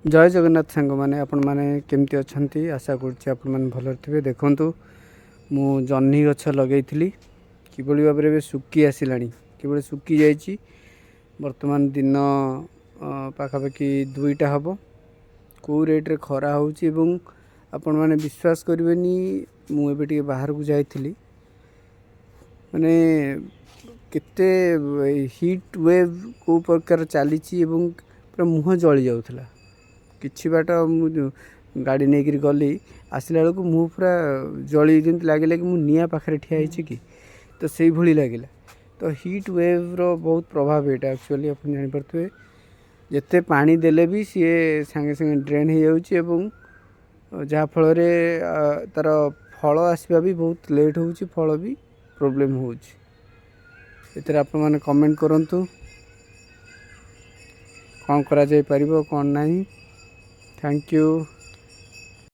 जय जगन्नाथ सांग मैंने आपण मैंने केमती अच्छा आशा कर भल थे। देखूँ मु जह्नी गछ लगे किभली भाव में सुखी आसला कि सुखी जा बर्तमान दिन पाखापाखि 2टा हम कौ रेट्रे खरा होपण मैंने विश्वास करें मुझे बाहर को जाइली माने केते हीट वेव को प्रकार चली पूरा मुह जली जाऊला किछि बाट गाड़ी नहीं गली आसला बेलू मुँह पूरा जली जमी लगे कि निआ पाखे ठिया कि तो से भली लगे। तो हीट वेव रो बहुत प्रभाव यहाँ एक्चुअली आप जापे जिते पानी देले भी सी सांगे सांगे ड्रेन हो जाफल तार फल आसवा भी बहुत लेट हो फल भी प्रोब्लेम हो आप कमेंट करूँ कौन करा जाई परिबो कौन नहीं। Thank you.